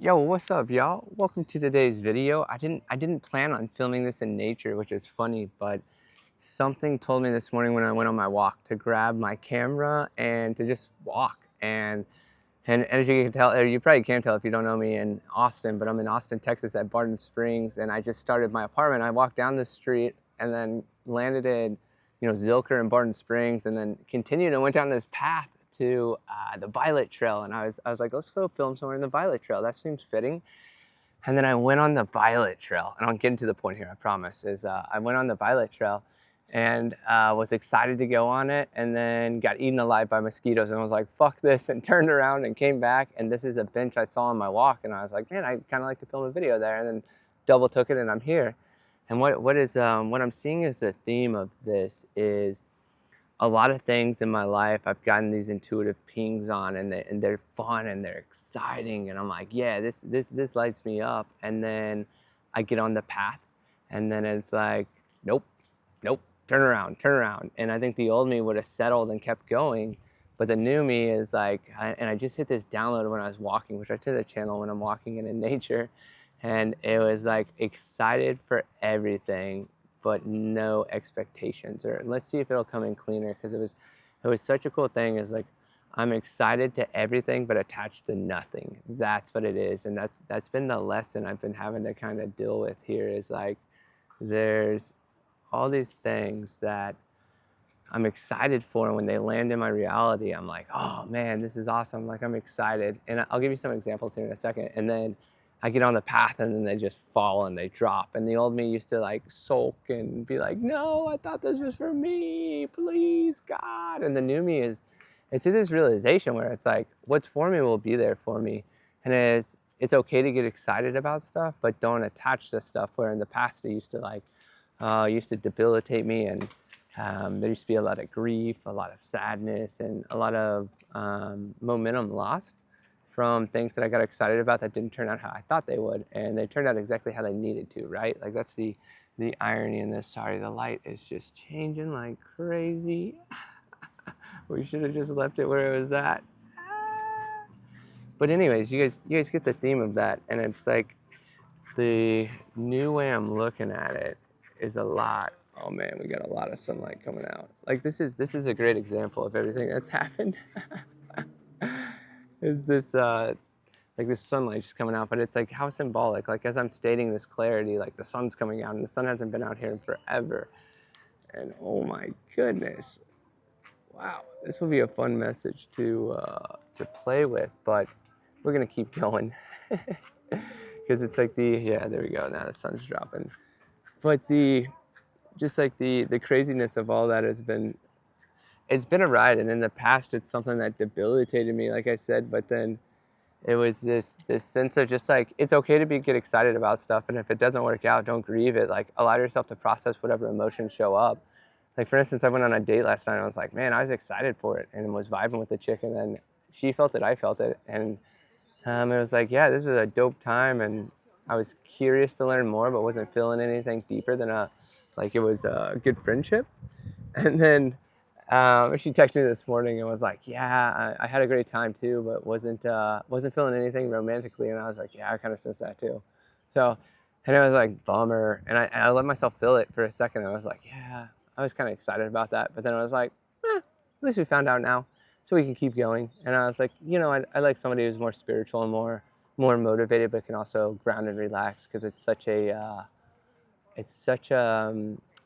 Yo, what's up, y'all? Welcome to today's video. I didn't plan on filming this in nature, which is funny, but something told me this morning when I went on my walk to grab my camera and to just walk. And as you can tell, or you probably can't tell if you don't know me in Austin, but I'm in Austin, Texas at Barton Springs, and I just started my apartment. I walked down the street and then landed in, Zilker and Barton Springs, and then continued and went down this path to the Violet Trail. And I was like, let's go film somewhere in the Violet Trail. That seems fitting. And then I went on the Violet Trail, and I'll get into the point here, I promise, I went on the Violet Trail and was excited to go on it, and then got eaten alive by mosquitoes, and I was like, fuck this, and turned around and came back, and this is a bench I saw on my walk, and I was like, man, I kind of like to film a video there, and then double took it, and I'm here. And what I'm seeing is the theme of this is a lot of things in my life I've gotten these intuitive pings on, and they're fun and they're exciting, and I'm like, yeah, this lights me up. And then I get on the path, and then it's like, nope, turn around. And I think the old me would have settled and kept going, but the new me is like, and I just hit this download when I was walking, which I to the channel when I'm walking in nature, and it was like excited for everything, but no expectations, or let's see if it'll come in cleaner, because it was such a cool thing. Is like, I'm excited to everything but attached to nothing. That's what it is. And that's been the lesson I've been having to kind of deal with here, is like, there's all these things that I'm excited for, and when they land in my reality, I'm like, oh man, this is awesome. Like, I'm excited. And I'll give you some examples here in a second. And then I get on the path, and then they just fall and they drop. And the old me used to like sulk and be like, no, I thought this was for me, please, God. And the new me it's this realization where it's like, what's for me will be there for me. And it's okay to get excited about stuff, but don't attach to stuff where in the past it used to debilitate me. And there used to be a lot of grief, a lot of sadness, and a lot of momentum lost from things that I got excited about that didn't turn out how I thought they would, and they turned out exactly how they needed to, right? Like, that's the irony in this. Sorry, the light is just changing like crazy. We should have just left it where it was at. But anyways, you guys get the theme of that, and it's like the new way I'm looking at it is a lot. Oh man, we got a lot of sunlight coming out. Like, this is a great example of everything that's happened. Is this like this sunlight just coming out, but it's like, how symbolic. Like, as I'm stating this clarity, like the sun's coming out, and the sun hasn't been out here in forever. And oh my goodness, wow, this will be a fun message to play with, but we're gonna keep going. Because it's like there we go, now the sun's dropping. But just like the craziness of all that it's been a ride, and in the past it's something that debilitated me, like I said, but then it was this sense of just like, it's okay to get excited about stuff, and if it doesn't work out, don't grieve it. Like, allow yourself to process whatever emotions show up. Like, for instance, I went on a date last night, and I was like, man, I was excited for it, and was vibing with the chick, and then she felt it, I felt it, and it was like, yeah, this was a dope time, and I was curious to learn more, but wasn't feeling anything deeper than it was a good friendship. And then she texted me this morning and was like, yeah, I had a great time too, but wasn't feeling anything romantically. And I was like, yeah, I kind of sense that too. So, and I was like, bummer. And I let myself feel it for a second. I was like, yeah, I was kind of excited about that. But then I was like, at least we found out now, so we can keep going. And I was like, I like somebody who's more spiritual and more motivated, but can also ground and relax, because it's such a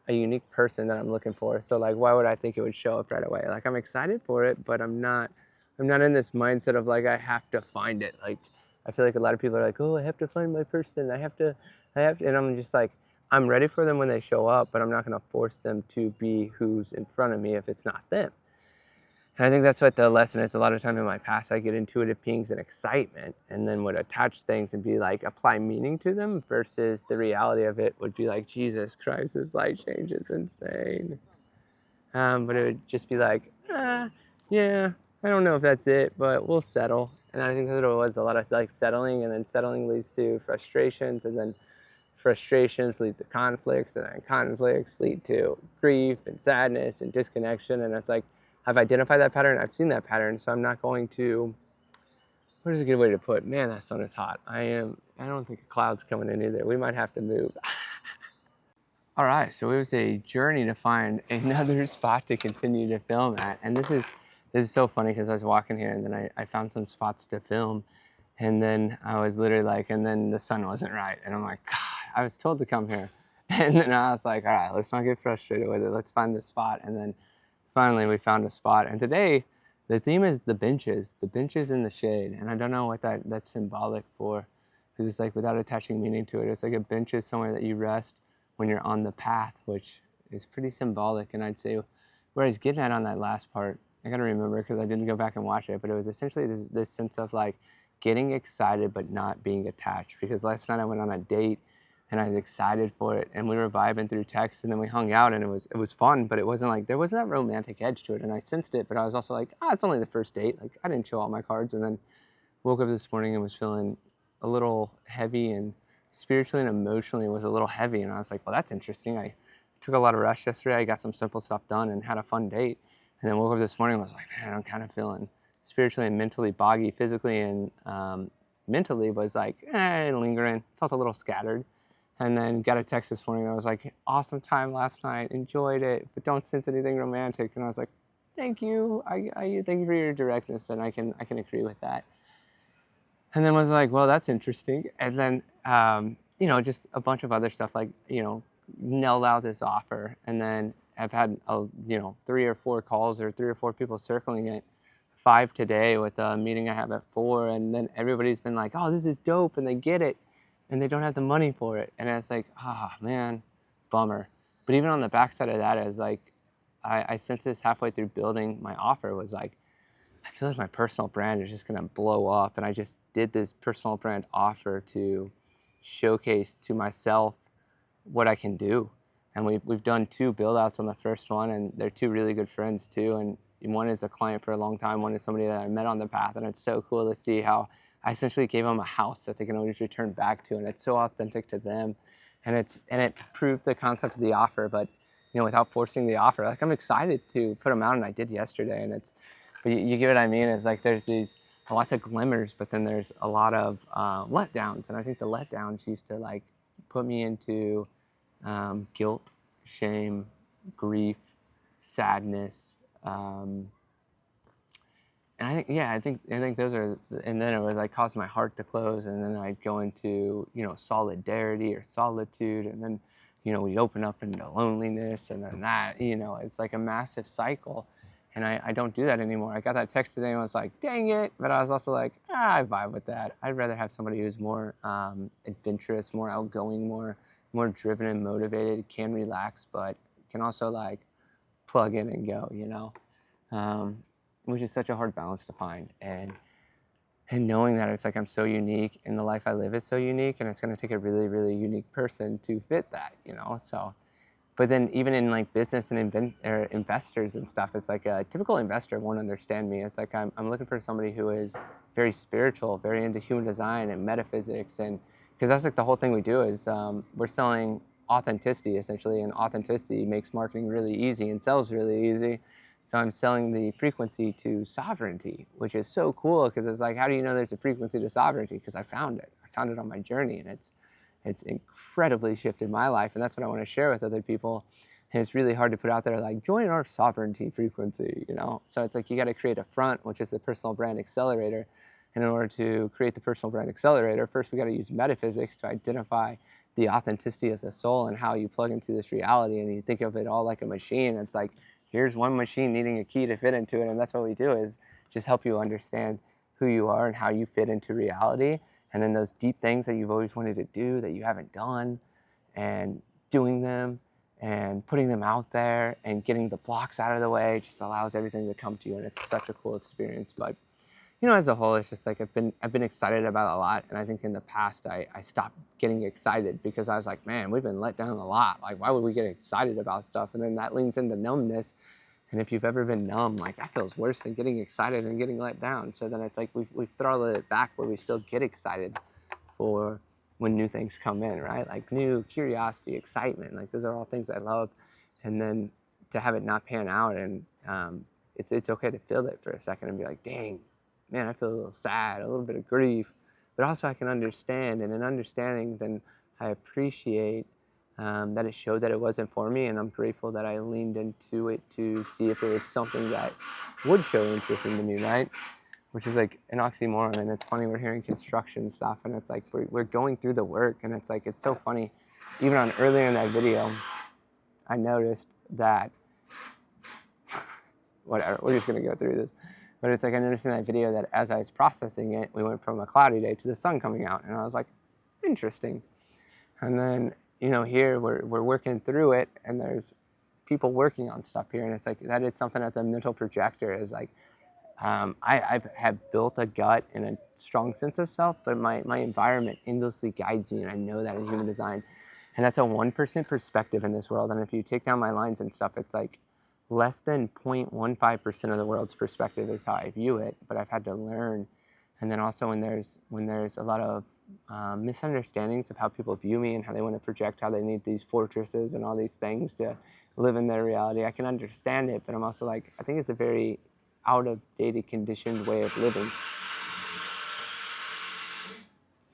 unique person that I'm looking for. So like, why would I think it would show up right away? Like, I'm excited for it, but I'm not in this mindset of like, I have to find it. Like, I feel like a lot of people are like, oh, I have to find my person. I have to, and I'm just like, I'm ready for them when they show up, but I'm not going to force them to be who's in front of me if it's not them. And I think that's what the lesson is. A lot of time in my past, I get intuitive pings and excitement, and then would attach things and be like, apply meaning to them, versus the reality of it would be like, Jesus Christ, this light change is insane. But it would just be like, yeah, I don't know if that's it, but we'll settle. And I think that's what it was, a lot of like settling, and then settling leads to frustrations, and then frustrations lead to conflicts, and then conflicts lead to grief and sadness and disconnection. And it's like, I've identified that pattern, I've seen that pattern, so I'm not going to what is a good way to put, man, that sun is hot. I don't think a cloud's coming in either. We might have to move. All right, so it was a journey to find another spot to continue to film at. And this is so funny because I was walking here and then I found some spots to film. And then I was literally like, and then the sun wasn't right. And I'm like, God, I was told to come here. And then I was like, all right, let's not get frustrated with it. Let's find this spot. And then finally we found a spot. And today the theme is the benches in the shade. And I don't know what that's symbolic for, because it's like without attaching meaning to it. It's like a bench is somewhere that you rest when you're on the path, which is pretty symbolic. And I'd say where I was getting at on that last part, I gotta remember because I didn't go back and watch it, but it was essentially this sense of like getting excited but not being attached. Because last night I went on a date and I was excited for it, and we were vibing through text, and then we hung out, and it was fun, but it wasn't like, there wasn't that romantic edge to it, and I sensed it, but I was also like, it's only the first date. Like, I didn't show all my cards. And then woke up this morning and was feeling a little heavy, and spiritually and emotionally was a little heavy. And I was like, well, that's interesting. I took a lot of rest yesterday. I got some simple stuff done and had a fun date. And then woke up this morning and was like, man, I'm kind of feeling spiritually and mentally boggy. Physically and mentally was like, lingering, felt a little scattered. And then got a text this morning that was like, awesome time last night, enjoyed it, but don't sense anything romantic. And I was like, thank you. I thank you for your directness, and I can agree with that. And then was like, well, that's interesting. And then, just a bunch of other stuff, like, nailed out this offer. And then I've had, 3 or 4 calls or 3 or 4 people circling it, 5 today with a meeting I have at 4. And then everybody's been like, oh, this is dope. And they get it. And they don't have the money for it. And it's like, man, bummer. But even on the backside of that is like, I sensed this halfway through building my offer was like, I feel like my personal brand is just going to blow up. And I just did this personal brand offer to showcase to myself what I can do. And we've done 2 build outs on the first one, and they're 2 really good friends too. And one is a client for a long time. One is somebody that I met on the path. And it's so cool to see how I essentially gave them a house that they can always return back to. And it's so authentic to them. And it proved the concept of the offer, but without forcing the offer. Like, I'm excited to put them out, and I did yesterday. And but you get what I mean? It's like there's these lots of glimmers, but then there's a lot of letdowns. And I think the letdowns used to like put me into guilt, shame, grief, sadness. And I think those are, and then it was like caused my heart to close, and then I'd go into, solidarity or solitude, and then, we'd open up into loneliness, and then that, it's like a massive cycle. And I don't do that anymore. I got that text today and I was like, dang it. But I was also like, I vibe with that. I'd rather have somebody who's more adventurous, more outgoing, more driven and motivated, can relax, but can also like plug in and go, which is such a hard balance to find. And knowing that it's like I'm so unique and the life I live is so unique, and it's going to take a really, really unique person to fit that, So, but then even in like business and investors and stuff, it's like a typical investor won't understand me. It's like I'm looking for somebody who is very spiritual, very into human design and metaphysics, and because that's like the whole thing we do is we're selling authenticity essentially, and authenticity makes marketing really easy and sells really easy. So I'm selling the frequency to sovereignty, which is so cool because it's like, how do you know there's a frequency to sovereignty? Because I found it. I found it on my journey, and it's incredibly shifted my life, and that's what I want to share with other people. And it's really hard to put out there like, join our sovereignty frequency, So it's like you got to create a front, which is the personal brand accelerator. And in order to create the personal brand accelerator, first we got to use metaphysics to identify the authenticity of the soul and how you plug into this reality. And you think of it all like a machine. It's like, here's one machine needing a key to fit into it. And that's what we do, is just help you understand who you are and how you fit into reality. And then those deep things that you've always wanted to do that you haven't done, and doing them and putting them out there and getting the blocks out of the way just allows everything to come to you. And it's such a cool experience. But, as a whole, it's just like I've been excited about a lot. And I think in the past I stopped getting excited because I was like, man, we've been let down a lot. Like, why would we get excited about stuff? And then that leans into numbness. And if you've ever been numb, like, that feels worse than getting excited and getting let down. So then it's like we've throttled it back where we still get excited for when new things come in, right? Like new curiosity, excitement, like those are all things I love. And then to have it not pan out, and it's okay to feel it for a second and be like, dang, man, I feel a little sad, a little bit of grief, but also I can understand, and in understanding, then I appreciate that it showed that it wasn't for me, and I'm grateful that I leaned into it to see if it was something that would show interest into me, right? Which is like an oxymoron, and it's funny, we're hearing construction stuff, and it's like we're going through the work, and it's like, it's so funny. Even on earlier in that video, I noticed that, whatever, we're just gonna go through this. But it's like, I noticed in that video that as I was processing it, we went from a cloudy day to the sun coming out, and I was like, interesting. And then, here we're working through it, and there's people working on stuff here, and it's like, that is something that's a mental projector, is like, I have built a gut and a strong sense of self, but my environment endlessly guides me, and I know that in human design. And that's a 1% perspective in this world. And if you take down my lines and stuff, it's like less than 0.15% of the world's perspective is how I view it, but I've had to learn. And then also when there's a lot of misunderstandings of how people view me and how they want to project, how they need these fortresses and all these things to live in their reality, I can understand it, but I'm also like, I think it's a very out-of-dated, conditioned way of living.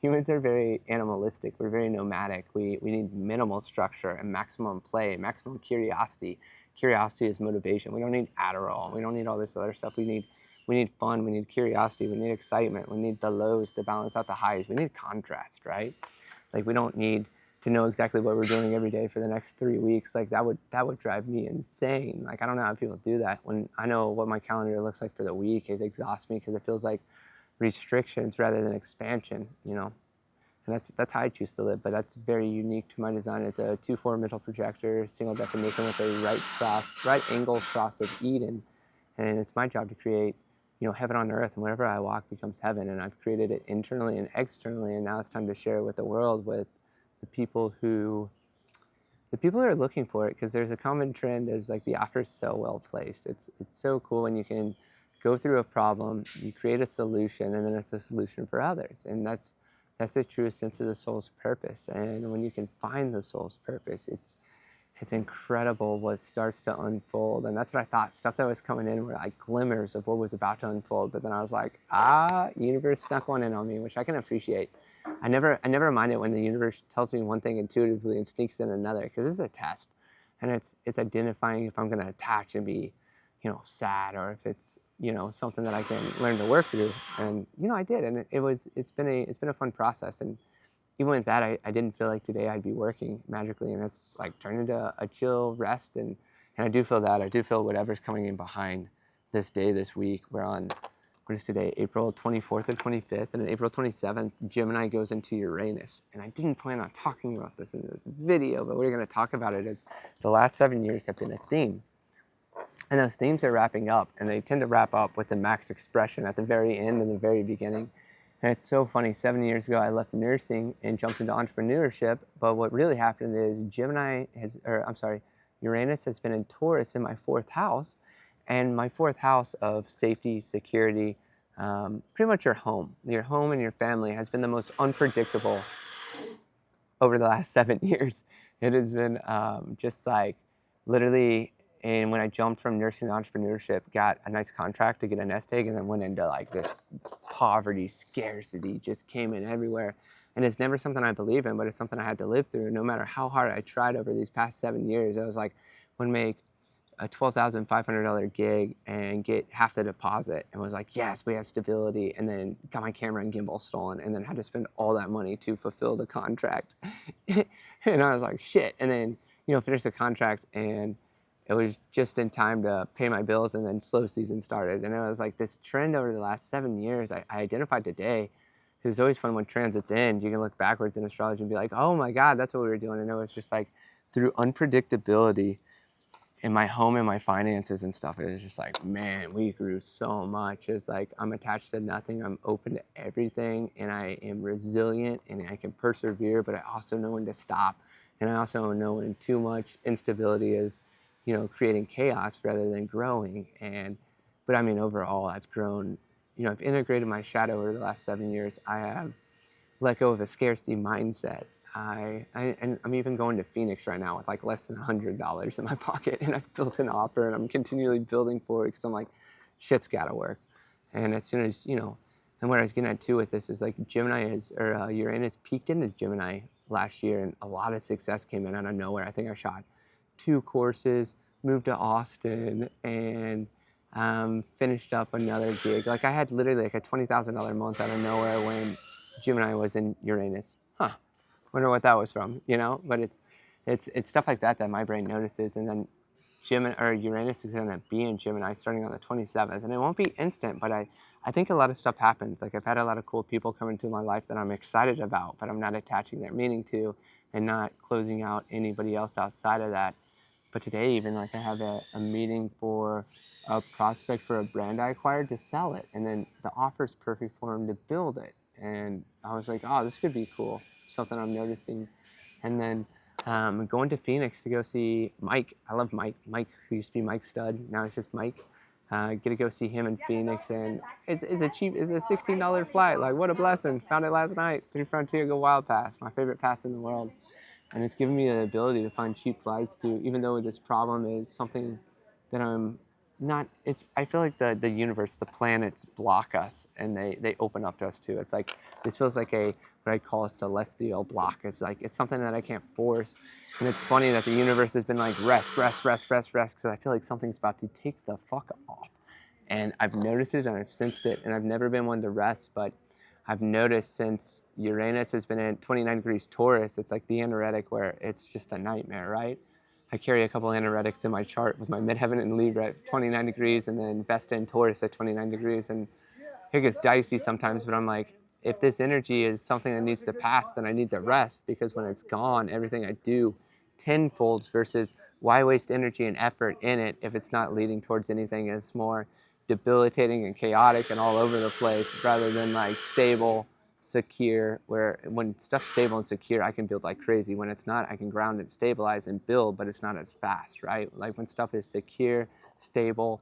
Humans are very animalistic. We're very nomadic. We need minimal structure and maximum play, maximum curiosity. Curiosity is motivation. We don't need Adderall. We don't need all this other stuff. We need fun. We need curiosity. We need excitement. We need the lows to balance out the highs. We need contrast, right? Like, we don't need to know exactly what we're doing every day for the next 3 weeks. Like, that would drive me insane. Like, I don't know how people do that. When I know what my calendar looks like for the week, it exhausts me because it feels like restrictions rather than expansion, And that's how I choose to live, but that's very unique to my design. It's a 2-4 mental projector, single definition with a right angle cross of Eden. And it's my job to create, heaven on earth, and wherever I walk becomes heaven. And I've created it internally and externally, and now it's time to share it with the world, with the people who are looking for it, because there's a common trend as like the offer is so well placed. It's so cool when you can go through a problem, you create a solution, and then it's a solution for others. And that's the truest sense of the soul's purpose. And when you can find the soul's purpose, it's incredible what starts to unfold. And that's what I thought. Stuff that was coming in were like glimmers of what was about to unfold. But then I was like, universe snuck one in on me, which I can appreciate. I never mind it when the universe tells me one thing intuitively and sneaks in another, because this is a test. And it's identifying if I'm going to attach and be, sad, or if it's, something that I can learn to work through. And, I did. And it's been a fun process. And even with that, I didn't feel like today I'd be working magically. And it's like turned into a chill rest. And I do feel that. I do feel whatever's coming in behind this day, this week. We're on, what is today? April 24th and 25th. And on April 27th, Gemini goes into Uranus. And I didn't plan on talking about this in this video, but we're going to talk about it as the last 7 years have been a theme. And those themes are wrapping up, and they tend to wrap up with the max expression at the very end and the very beginning. And it's so funny, 7 years ago I left nursing and jumped into entrepreneurship, but what really happened is Uranus has been in Taurus in my 4th house, and my 4th house of safety, security, pretty much your home and your family has been the most unpredictable over the last 7 years. It has been just like literally. And when I jumped from nursing to entrepreneurship, got a nice contract to get a nest egg, and then went into like this poverty, scarcity, just came in everywhere. And it's never something I believe in, but it's something I had to live through. No matter how hard I tried over these past 7 years, I was like, would make a $12,500 gig and get half the deposit, and was like, yes, we have stability. And then got my camera and gimbal stolen, and then had to spend all that money to fulfill the contract. And I was like, shit. And then, finished the contract, and it was just in time to pay my bills, and then slow season started. And it was like this trend over the last 7 years I identified today. It's always fun when transits end. You can look backwards in astrology and be like, oh my God, that's what we were doing. And it was just like through unpredictability in my home and my finances and stuff, it was just like, man, we grew so much. It's like I'm attached to nothing. I'm open to everything, and I am resilient, and I can persevere, but I also know when to stop. And I also know when too much instability is creating chaos rather than growing. But I mean, overall, I've grown, I've integrated my shadow over the last 7 years. I have let go of a scarcity mindset. And I'm even going to Phoenix right now with like less than $100 in my pocket, and I've built an offer, and I'm continually building for it because I'm like, shit's gotta work. And as soon as, and what I was getting at too with this is like Uranus peaked into Gemini last year, and a lot of success came in out of nowhere. I think I shot 2 courses, moved to Austin, and finished up another gig. Like I had literally like a $20,000 month out of nowhere when Gemini was in Uranus. Wonder what that was from, But it's stuff like that my brain notices, and then Uranus is going to be in Gemini starting on the 27th, and it won't be instant, but I think a lot of stuff happens. Like I've had a lot of cool people come into my life that I'm excited about, but I'm not attaching their meaning to, and not closing out anybody else outside of that. But today, even like I have a meeting for a prospect for a brand I acquired to sell it, and then the offer's perfect for him to build it. And I was like, oh, this could be cool, something I'm noticing. And then going to Phoenix to go see Mike. I love Mike. Mike, who used to be Mike Stud, now it's just Mike. Get to go see him in Phoenix, and it's a $16 flight. Like, what a blessing. Found it last night through Frontier Go Wild Pass, my favorite pass in the world. And it's given me the ability to find cheap flights to, even though this problem is something that I'm not, I feel like the universe, the planets block us, and they open up to us too. It's like, this feels like what I call a celestial block. It's like, it's something that I can't force. And it's funny that the universe has been like, rest, because I feel like something's about to take the fuck off. And I've noticed it and I've sensed it, and I've never been one to rest, but I've noticed since Uranus has been in 29 degrees Taurus, it's like the anoretic where it's just a nightmare, right? I carry a couple anoretics in my chart with my midheaven in Libra at 29 degrees and then Vesta in Taurus at 29 degrees. And it gets dicey sometimes, but I'm like, if this energy is something that needs to pass, then I need to rest, because when it's gone, everything I do tenfolds, versus why waste energy and effort in it if it's not leading towards anything as more debilitating and chaotic and all over the place, rather than like stable, secure, where when stuff's stable and secure, I can build like crazy. When it's not, I can ground and stabilize and build, but it's not as fast, right? Like when stuff is secure, stable,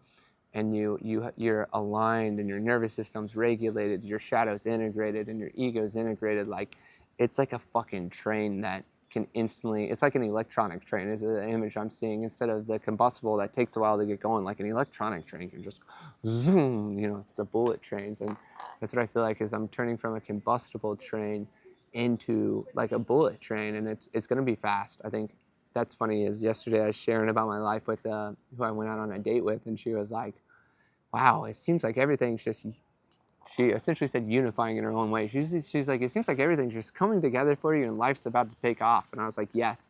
and you're aligned, and your nervous system's regulated, your shadow's integrated, and your ego's integrated, like it's like a fucking train that can instantly, it's like an electronic train is the image I'm seeing, instead of the combustible that takes a while to get going. Like an electronic train can just zoom, it's the bullet trains. And that's what I feel like is I'm turning from a combustible train into like a bullet train, and it's going to be fast. I think that's funny is yesterday I was sharing about my life with who I went out on a date with, and she was like, wow, it seems like everything's just, she essentially said unifying in her own way. She's like, it seems like everything's just coming together for you and life's about to take off. And I was like, yes.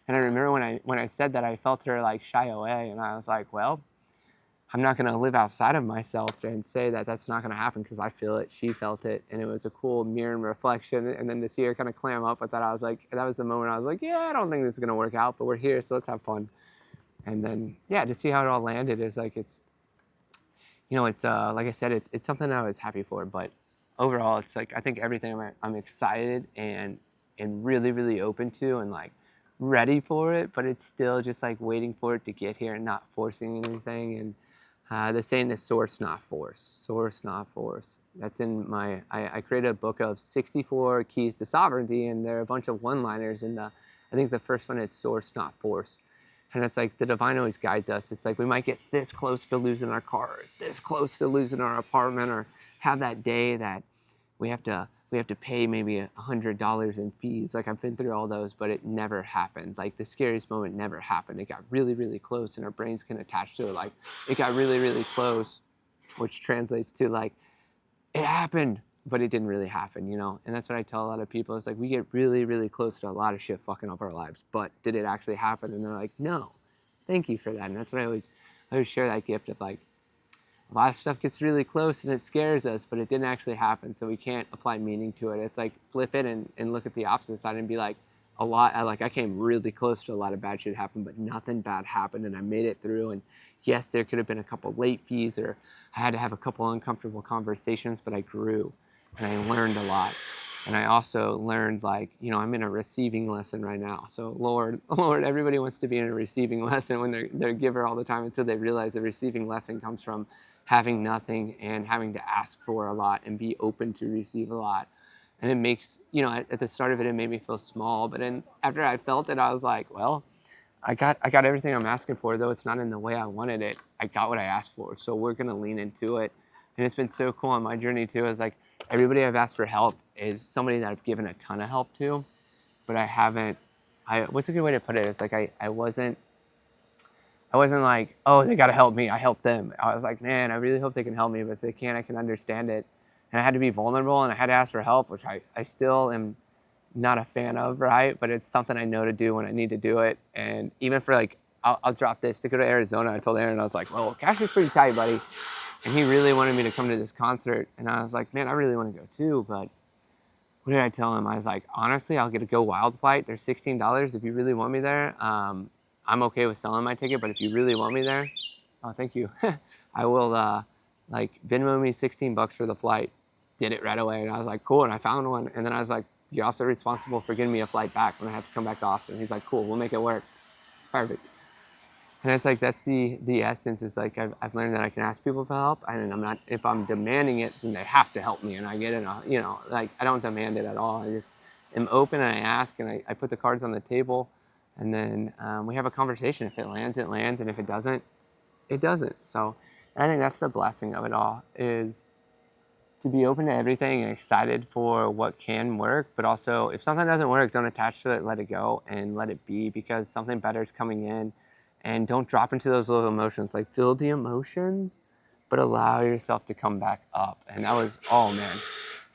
And I remember when I said that, I felt her like shy away, and I was like, well, I'm not going to live outside of myself and say that that's not going to happen, because I feel it, she felt it, and it was a cool mirror and reflection. And then to see her kind of clam up with that, I was like, that was the moment I was like, yeah, I don't think this is going to work out, but we're here, so let's have fun. And then, yeah, to see how it all landed is like, it's like I said, it's something I was happy for, but overall, it's like, I think everything I'm excited and really, really open to, and like ready for it, but it's still just like waiting for it to get here and not forcing anything. And the saying is source, not force. That's in I created a book of 64 keys to sovereignty, and there are a bunch of one-liners, and I think the first one is source, not force. And it's like the divine always guides us. It's like we might get this close to losing our car, or this close to losing our apartment, or have that day that we have to pay maybe $100 in fees. Like I've been through all those, but it never happened. Like the scariest moment never happened. It got really, really close, and our brains can attach to it. Like it got really, really close, which translates to like, it happened, but it didn't really happen, And that's what I tell a lot of people. It's like we get really, really close to a lot of shit fucking up our lives, but did it actually happen? And they're like, no, thank you for that. And that's what I always share that gift of like, a lot of stuff gets really close and it scares us, but it didn't actually happen, so we can't apply meaning to it. It's like flip it and look at the opposite side and be like, I came really close to a lot of bad shit happen, but nothing bad happened, and I made it through. And yes, there could have been a couple late fees, or I had to have a couple uncomfortable conversations, but I grew and I learned a lot. And I also learned, like, I'm in a receiving lesson right now. So Lord, everybody wants to be in a receiving lesson when they're a giver all the time, until they realize the receiving lesson comes from having nothing and having to ask for a lot and be open to receive a lot. And it makes, at the start of it made me feel small. But then after I felt it, I was like, well, I got everything I'm asking for, though it's not in the way I wanted it. I got what I asked for. So we're going to lean into it. And it's been so cool on my journey too, is like everybody I've asked for help is somebody that I've given a ton of help to, but I haven't, what's a good way to put it? It's like I wasn't like, oh, they got to help me, I helped them. I was like, man, I really hope they can help me, but if they can't, I can understand it. And I had to be vulnerable and I had to ask for help, which I still am not a fan of, right? But it's something I know to do when I need to do it. And even for like, I'll drop this to go to Arizona. I told Aaron, I was like, well, cash is pretty tight, buddy. And he really wanted me to come to this concert. And I was like, man, I really want to go too. But what did I tell him? I was like, honestly, I'll get a Go Wild flight. They're $16 if you really want me there. I'm okay with selling my ticket, but if you really want me there, oh, thank you. I will like Venmo me $16 for the flight. Did it right away. And I was like, cool. And I found one. And then I was like, you're also responsible for getting me a flight back when I have to come back to Austin. He's like, cool, we'll make it work. Perfect. And it's like, that's the essence. Is like, I've learned that I can ask people for help, and I'm not, if I'm demanding it, then they have to help me, and I get it, you know, like I don't demand it at all. I just am open and I ask, and I put the cards on the table, and then we have a conversation. If it lands, it lands, and if it doesn't, it doesn't. So I think that's the blessing of it all, is to be open to everything and excited for what can work, but also if something doesn't work, don't attach to it, let it go and let it be, because something better is coming in. And don't drop into those little emotions. Like, feel the emotions, but allow yourself to come back up. And that was, oh man,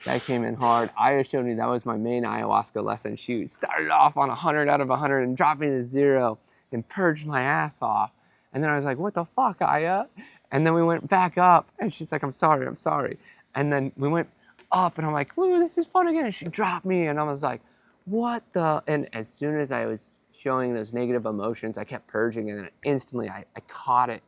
that came in hard. Aya showed me that was my main ayahuasca lesson. She started off on 100 out of 100 and dropped me to 0 and purged my ass off. And then I was like, what the fuck, Aya? And then we went back up, and she's like, I'm sorry. And then we went up, and I'm like, woo, this is fun again. And she dropped me, and I was like, what the? And as soon as I was showing those negative emotions, I kept purging, and then instantly I caught it.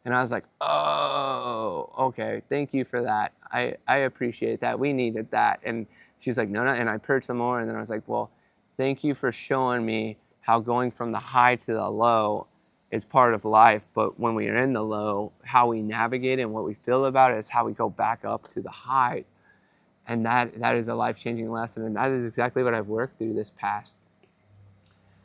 And I was like, oh, okay, thank you for that. I appreciate that. We needed that. And she's like, no. And I purged some more. And then I was like, well, thank you for showing me how going from the high to the low is part of life. But when we are in the low, how we navigate it and what we feel about it is how we go back up to the highs. And that is a life-changing lesson. And that is exactly what I've worked through this past,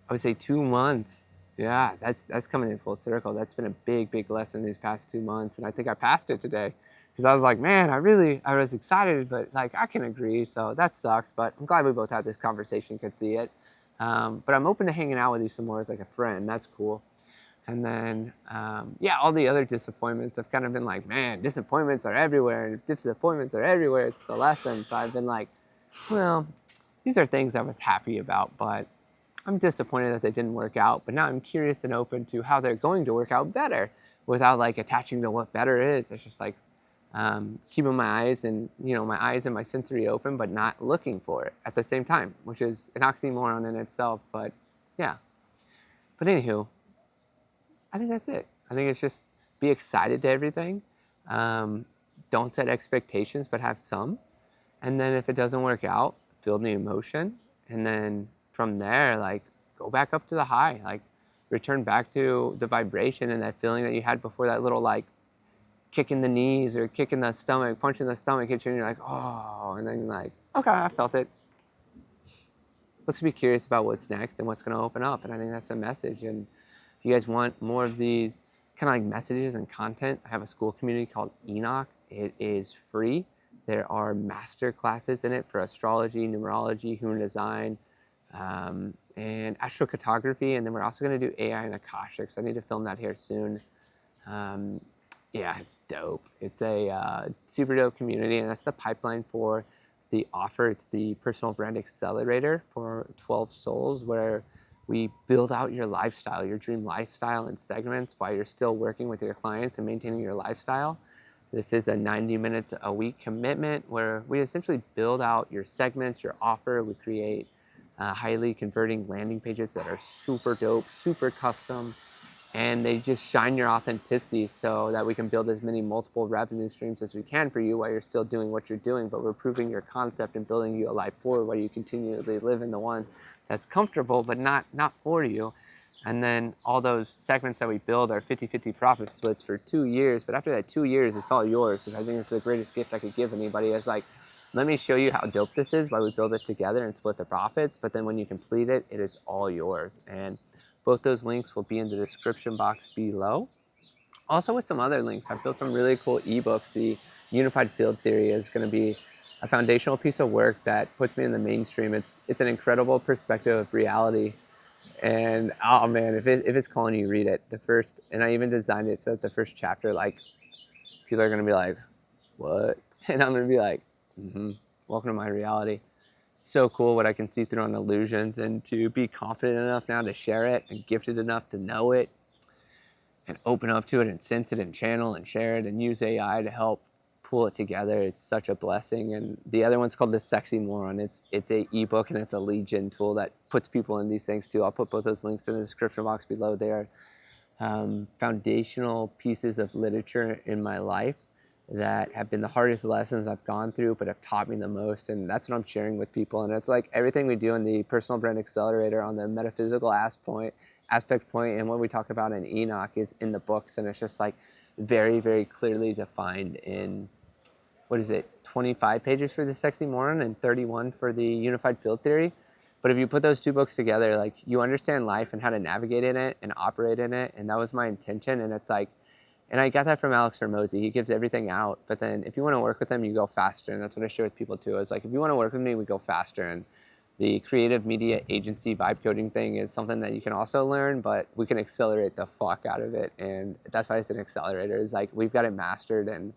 I would say, 2 months. Yeah, that's coming in full circle. That's been a big lesson these past 2 months. And I think I passed it today, because I was like, man, I was excited, but like, I can agree. So that sucks, but I'm glad we both had this conversation, could see it. But I'm open to hanging out with you some more as like a friend. That's cool. And then, yeah, all the other disappointments, I've kind of been like, man, disappointments are everywhere. And disappointments are everywhere. It's the lesson. So I've been like, well, these are things I was happy about, but I'm disappointed that they didn't work out. But now I'm curious and open to how they're going to work out better, without like attaching to what better is. It's just like keeping my eyes and my sensory open, but not looking for it at the same time, which is an oxymoron in itself. But yeah. But anywho, I think that's it. I think it's just be excited to everything. Don't set expectations, but have some. And then if it doesn't work out, feel the emotion. And then from there, like, go back up to the high. Like, return back to the vibration and that feeling that you had before, that little, like, kick in the knees or kick in the stomach, punch in the stomach hits you, and you're like, oh. And then you're like, okay, I felt it. Let's be curious about what's next and what's going to open up. And I think that's a message. And if you guys want more of these kind of like messages and content, I have a school community called Enoch. It is free. There are master classes in it for astrology, numerology, human design, and astrocartography. And then we're also going to do AI and Akashics. I need to film that here soon. Yeah, it's dope. It's a super dope community, and that's the pipeline for the offer. It's the Personal Brand Accelerator for 12 Souls, where we build out your lifestyle, your dream lifestyle in segments while you're still working with your clients and maintaining your lifestyle. This is a 90 minutes a week commitment where we essentially build out your segments, your offer. We create highly converting landing pages that are super dope, super custom, and they just shine your authenticity so that we can build as many multiple revenue streams as we can for you while you're still doing what you're doing, but we're proving your concept and building you a life forward while you continually live in the one that's comfortable, but not for you. And then all those segments that we build are 50-50 profit splits for 2 years. But after that 2 years, it's all yours. Because I think it's the greatest gift I could give anybody. It's like, let me show you how dope this is while we build it together and split the profits. But then when you complete it, it is all yours. And both those links will be in the description box below. Also with some other links. I've built some really cool ebooks. The Unified Field Theory is going to be a foundational piece of work that puts me in the mainstream. It's an incredible perspective of reality. And oh man, if it's calling you, read it. And I even designed it so that the first chapter, like, people are going to be like, what? And I'm going to be like, welcome to my reality. So cool what I can see through on illusions, and to be confident enough now to share it, and gifted enough to know it and open up to it and sense it and channel and share it and use AI to help pull it together. It's such a blessing. And the other one's called The Sexy Moron. It's a ebook, and it's a lead gen tool that puts people in these things too. I'll put both those links in the description box below. They are foundational pieces of literature in my life that have been the hardest lessons I've gone through, but have taught me the most. And that's what I'm sharing with people. And it's like everything we do in the Personal Brand Accelerator on the metaphysical aspect point, and what we talk about in Enoch is in the books. And it's just like very, very clearly defined in, 25 pages for The Sexy Moron and 31 for the Unified Field Theory. But if you put those two books together, like, you understand life and how to navigate in it and operate in it. And that was my intention. And it's like, and I got that from Alex Hormozi. He gives everything out, but then if you want to work with him, you go faster. And that's what I share with people too. It's like, if you want to work with me, we go faster. And the creative media agency vibe coding thing is something that you can also learn, but we can accelerate the fuck out of it. And that's why it's an accelerator. Is like, we've got it mastered, and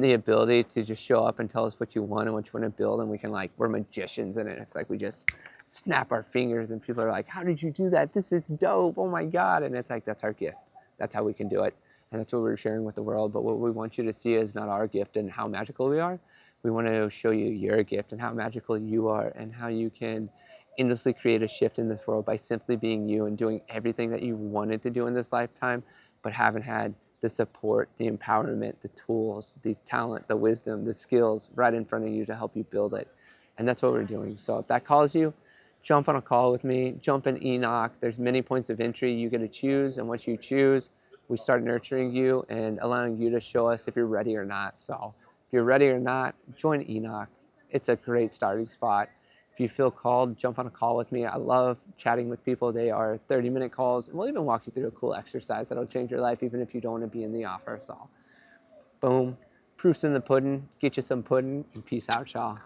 the ability to just show up and tell us what you want and what you want to build. And we can, like, we're magicians in it. It's like, we just snap our fingers and people are like, how did you do that? This is dope. Oh my God. And it's like, that's our gift. That's how we can do it. And that's what we're sharing with the world. But what we want you to see is not our gift and how magical we are. We want to show you your gift and how magical you are, and how you can endlessly create a shift in this world by simply being you and doing everything that you wanted to do in this lifetime, but haven't had the support, the empowerment, the tools, the talent, the wisdom, the skills right in front of you to help you build it. And that's what we're doing. So if that calls you, jump on a call with me, jump in Enoch. There's many points of entry you get to choose. And once you choose, we start nurturing you and allowing you to show us if you're ready or not. So if you're ready or not, join Enoch. It's a great starting spot. If you feel called, jump on a call with me. I love chatting with people. They are 30-minute calls, and we'll even walk you through a cool exercise that'll change your life, even if you don't want to be in the offer. So, boom, proof's in the pudding. Get you some pudding, and peace out, y'all.